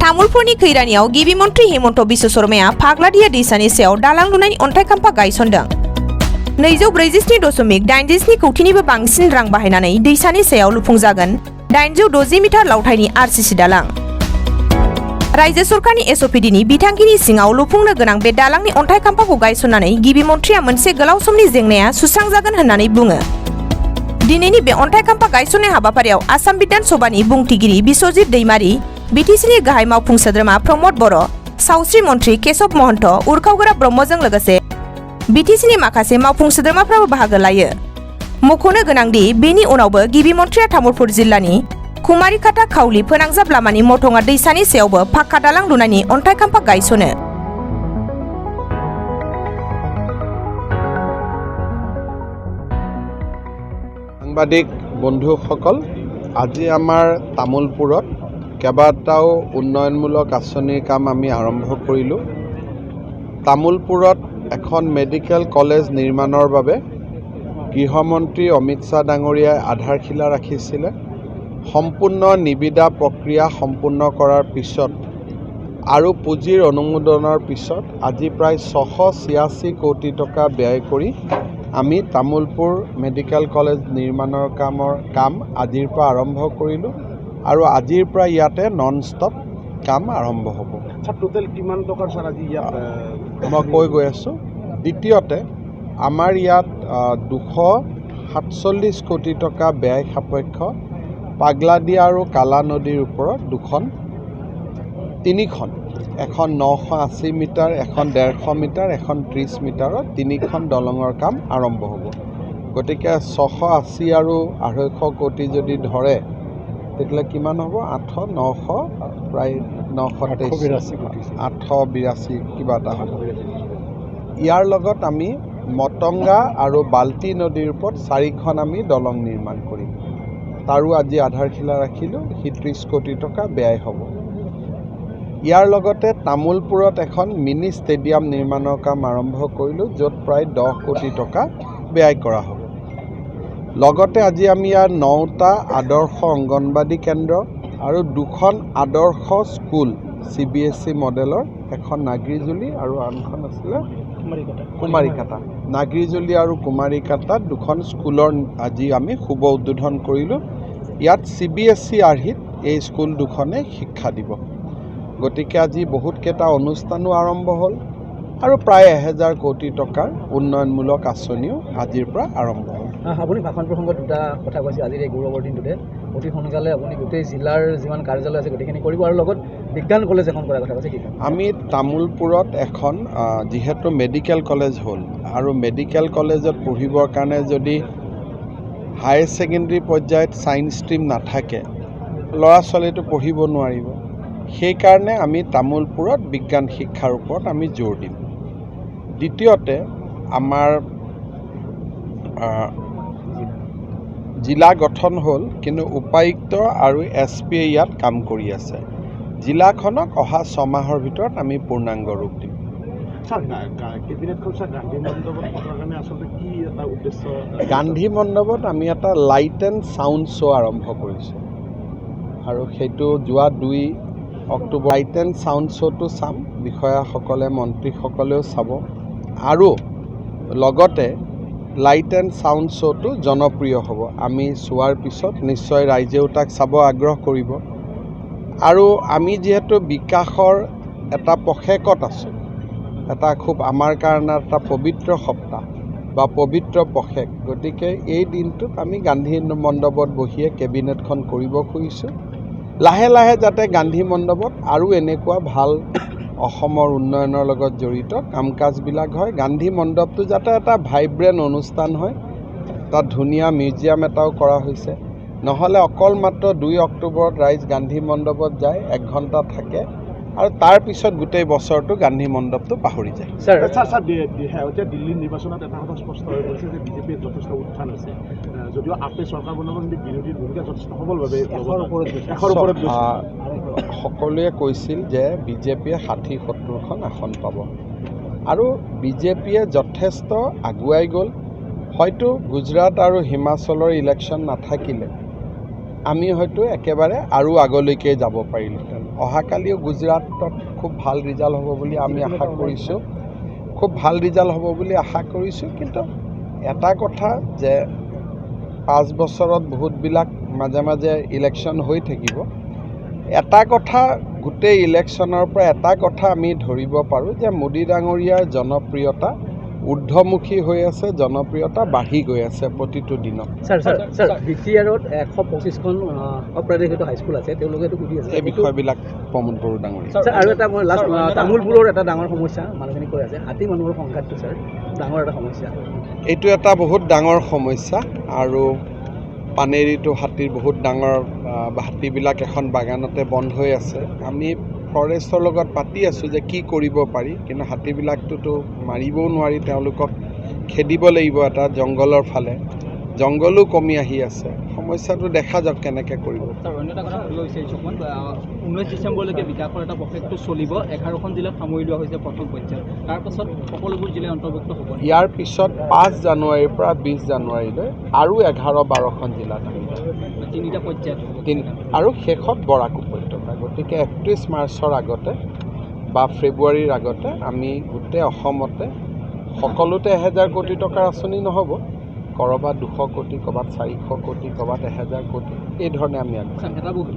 तामुलपुरनि खैरानियाव गिबि मन्त्रि हेमन्त बिश्व शर्माया फाग्लादिया दैसानि सायाव दालां लुनायनि अन्थाइ खाम्फा गायसनदों। 247.87 कौटिनिबो बांसिन रां बाहायनानै दैसानि सायाव लुफुंजागोन 860 मिटार लावथायनि आरसीसी दालां। रायजो सरकारनि एसओपिडिनि बिथांखिनि सिङाव लुफुंनो गोनां बे दालांनि अन्थाइ खाम्फाखौ गायसननानै गिबि मन्थ्रिया मोनसे गोलाव समनि जेंनाया सुस्रांजागोन होननानै बुङो। दिनैनि बे अन्थाइ खाम्फा गायसननाय हाबाफारियाव आसाम बिधान सभानि बुंथिगिरि बिश्वजित दैमारी, बिटिसिनि गाहाय मावफुं सोद्रोमा प्रमद बर', सावस्रि मन्थ्रि केशव महन्त, उरखावगोरा ब्रह्मजों लोगोसे बिटिसिनि माखासे मावफुं सोद्रोमाफ्राबो बाहागो लायो। मख'नो गोनांदि बेनि उनावबो गिबि मन्थ्रिया तामुलपुर जिल्लानि कुमारिकाटा खावली फोनांजाब लामानि मथङा दैसानि सायावबो पाक्का दालां लुनायनि अन्थाइ खाम्फा गायसनो। সাংবাদিক বন্ধুসকল, আজি আমাৰ তামোলপুৰত কেইবাটাও উন্নয়নমূলক আঁচনিৰ কাম আমি আৰম্ভ কৰিলোঁ। তামোলপুৰত এখন মেডিকেল কলেজ নিৰ্মাণৰ বাবে গৃহমন্ত্ৰী অমিত শ্বাহ ডাঙৰীয়াই আধাৰশিলা ৰাখিছিলে। সম্পূৰ্ণ নিবিদা প্ৰক্ৰিয়া সম্পূৰ্ণ কৰাৰ পিছত আৰু পুঁজিৰ অনুমোদনৰ পিছত আজি প্ৰায় 686 কোটি টকা ব্যয় কৰি আমি তামোলপুৰ মেডিকেল কলেজ নিৰ্মাণৰ কাম আজিৰ পৰা আৰম্ভ কৰিলোঁ আৰু আজিৰ পৰা ইয়াতে নন ষ্টপ কাম আৰম্ভ হ'ব। টোটেল কিমান টকাৰ ছাৰ আজি ইয়াত মই কৈ গৈ আছোঁ। দ্বিতীয়তে আমাৰ ইয়াত 247 কোটি টকা ব্যয় সাপেক্ষ পাগলাদিয়া আৰু কালা নদীৰ ওপৰত তিনিখন, এখন 980 মিটাৰ, এখন 150 মিটাৰ, এখন 30 মিটাৰত 3খন দলঙৰ কাম আৰম্ভ হ'ব। গতিকে 680 আৰু 250 কোটি যদি ধৰে তেতিয়াহ'লে কিমান হ'ব? 900 প্ৰায় 882 কিবা এটা হ'ব। ইয়াৰ লগত আমি মটংগা আৰু বাল্টি নদীৰ ওপৰত 4খন আমি দলং নিৰ্মাণ কৰিম। তাৰো আজি আধাৰশিলা ৰাখিলোঁ, 30 কোটি টকা ব্যয় হ'ব। ইয়াৰ লগতে তামোলপুৰত এখন মিনি ষ্টেডিয়াম নিৰ্মাণৰ কাম আৰম্ভ কৰিলোঁ, য'ত প্ৰায় 10 কোটি টকা ব্যয় কৰা হ'ব। লগতে আজি আমি ইয়াৰ 9টা আদৰ্শ অংগনবাদী কেন্দ্ৰ আৰু 2খন আদৰ্শ স্কুল CBSE মডেলৰ, এখন নাগৰিজুলি আৰু আনখন আছিলে কুমাৰিকাটা। নাগৰিজুলি আৰু কুমাৰিকাটাত 2খন স্কুলৰ আজি আমি শুভ উদ্বোধন কৰিলোঁ। ইয়াত CBSE আৰ্হিত এই স্কুল 2খনে শিক্ষা দিব। গতিকে আজি বহুতকেইটা অনুষ্ঠানো আৰম্ভ হ'ল আৰু প্ৰায় 1000 কোটি টকাৰ উন্নয়নমূলক আঁচনিও আজিৰ পৰা আৰম্ভ হ'ল। আপুনি ভাষণ প্ৰসংগত দুটা কথা কৈছে। আজিৰ এই গৌৰৱৰ দিনটোতে অতি সোনকালে আপুনি গোটেই জিলাৰ যিমান কাৰ্যালয় আছে গোটেইখিনি কৰিব আৰু লগত বিজ্ঞান কলেজ এখন কৰাৰ কথা কৈছে। কি আমি তামোলপুৰত এখন যিহেতু মেডিকেল কলেজ হ'ল আৰু মেডিকেল কলেজত পঢ়িবৰ কাৰণে যদি হায়াৰ ছেকেণ্ডেৰী পৰ্যায়ত ছায়েন্স ষ্ট্ৰীম নাথাকে, ল'ৰা ছোৱালীটো পঢ়িব নোৱাৰিব। সেইকাৰণে আমি তামোলপুৰত বিজ্ঞান শিক্ষাৰ ওপৰত আমি জোৰ দিম। দ্বিতীয়তে আমাৰ জিলা গঠন হ'ল, কিন্তু উপায়ুক্ত আৰু SP ইয়াত কাম কৰি আছে। জিলাখনক অহা 6 মাহৰ ভিতৰত আমি পূৰ্ণাংগ ৰূপ দিম। গান্ধী মণ্ডপত আমি এটা লাইট এণ্ড ছাউণ্ড শ্ব' আৰম্ভ কৰিছোঁ আৰু সেইটো যোৱা 2 অক্টোবৰ লাইট এণ্ড ছাউণ্ড শ্ব'টো চাম। বিষয়াসকলে, মন্ত্ৰীসকলেও চাব আৰু লগতে লাইট এণ্ড ছাউণ্ড শ্ব'টো জনপ্ৰিয় হ'ব। আমি চোৱাৰ পিছত নিশ্চয় ৰাইজেও তাক চাব আগ্ৰহ কৰিব। আৰু আমি যিহেতু বিকাশৰ এটা পষেকত আছোঁ, এটা খুব আমাৰ কাৰণে এটা পবিত্ৰ সপ্তাহ বা পবিত্ৰ পষেক, গতিকে এই দিনটোত আমি গান্ধী মণ্ডপত বহিয়ে কেবিনেটখন কৰিব খুজিছোঁ। লাহে লাহে যাতে গান্ধী মণ্ডপত আৰু এনেকুৱা ভাল অসমৰ উন্নয়নৰ লগত জড়িত কাম কাজবিলাক হয়। গান্ধী মণ্ডপটো যাতে এটা ভাইব্ৰেণ্ট অনুষ্ঠান হয়, তাত ধুনীয়া মিউজিয়াম এটাও কৰা হৈছে। নহ'লে অকল মাত্ৰ 2 অক্টোবৰত ৰাইজ গান্ধী মণ্ডপত যায়, 1 ঘণ্টা থাকে আৰু তাৰ পিছত গোটেই বছৰটো গান্ধী মণ্ডপটো পাহৰি যায়। এতিয়া দিল্লী নিৰ্বাচনত এটা কথা স্পষ্ট হৈ পৰিছে যে বিজেপিৰ যথেষ্ট উত্থান আছে, যদিও আপে চৰকাৰ বনাব, কিন্তু বিৰোধীৰ ভূমিকা যথেষ্ট সবলভাৱে সকলোৱে কৈছিল যে বিজেপিয়ে 60-70খন আসন পাব আৰু বিজেপিয়ে যথেষ্ট আগুৱাই গ'ল। হয়তো গুজৰাট আৰু হিমাচলৰ ইলেকশ্যন নাথাকিলে আমি হয়তো একেবাৰে আৰু আগলৈকে যাব পাৰিলোহেঁতেন। অহাকালিও গুজৰাটত খুব ভাল ৰিজাল্ট হ'ব বুলি আমি আশা কৰিছোঁ, খুব ভাল ৰিজাল্ট হ'ব বুলি আশা কৰিছোঁ। কিন্তু এটা কথা যে 5 বছৰত বহুতবিলাক মাজে মাজে ইলেকশ্যন হৈ থাকিব। এটা কথা গোটেই ইলেকশ্যনৰ পৰা এটা কথা আমি ধৰিব পাৰোঁ যে মোদী ডাঙৰীয়াৰ জনপ্ৰিয়তা ঊৰ্ধ্বমুখী হৈ আছে, জনপ্ৰিয়তা বাঢ়ি গৈ আছে প্ৰতিটো দিনত। ছাৰ BTRত 125খন অপ্ৰাদেশিত হাইস্কুল আছে, তেওঁলোকেতো সুধি আছে এই বিষয়বিলাক প্ৰমোদ বড়ো ডাঙৰীয়া। ছাৰ আৰু এটা মই লাষ্ট তামোলপুৰৰ এটা ডাঙৰ সমস্যা মানুহখিনি কৈ আছে, হাতী মানুহৰ সংঘাতটো ছাৰ ডাঙৰ এটা সমস্যা। এইটো এটা বহুত ডাঙৰ সমস্যা আৰু পানেৰীটো হাতীৰ বহুত ডাঙৰ হাতীবিলাক এখন বাগানতে বন্ধ হৈ আছে। আমি ফৰেষ্টৰ লগত পাতি আছোঁ যে কি কৰিব পাৰি, কিন্তু হাতীবিলাকটোতো মাৰিবও নোৱাৰি, তেওঁলোকক খেদিব লাগিব এটা জংঘলৰ ফালে, জংঘলো কমি আহি আছে। সমস্যাটো দেখা যাওক কেনেকৈ কৰিব। ছাৰ অন্য এটা কথা সুধিব বিচাৰিছোঁ অকণমান, 19 ডিচেম্বৰলৈকে বিকাশৰ এটা প্ৰজেক্টটো চলিব, 11খন জিলাত সামৰি লোৱা হৈছে প্ৰথম পৰ্যায়ত, তাৰপাছত সকলোবোৰ জিলাই অন্তৰ্ভুক্ত হ'ব। ইয়াৰ পিছত 5 জানুৱাৰীৰ পৰা 20 জানুৱাৰীলৈ আৰু 11-12খন জিলাত আহিব, 3টা পৰ্যায়ত আৰু শেষত বৰাক উপত্যকা। গতিকে 31 মাৰ্চৰ আগতে বা ফেব্ৰুৱাৰীৰ আগতে আমি গোটেই অসমতে সকলোতে 1000 কোটি টকাৰ আঁচনি নহ'ব, ক'ৰবাত 200 কোটি, ক'ৰবাত 400 কোটি, ক'ৰবাত 1000 কোটি, এই ধৰণে আমি আগবাঢ়িম।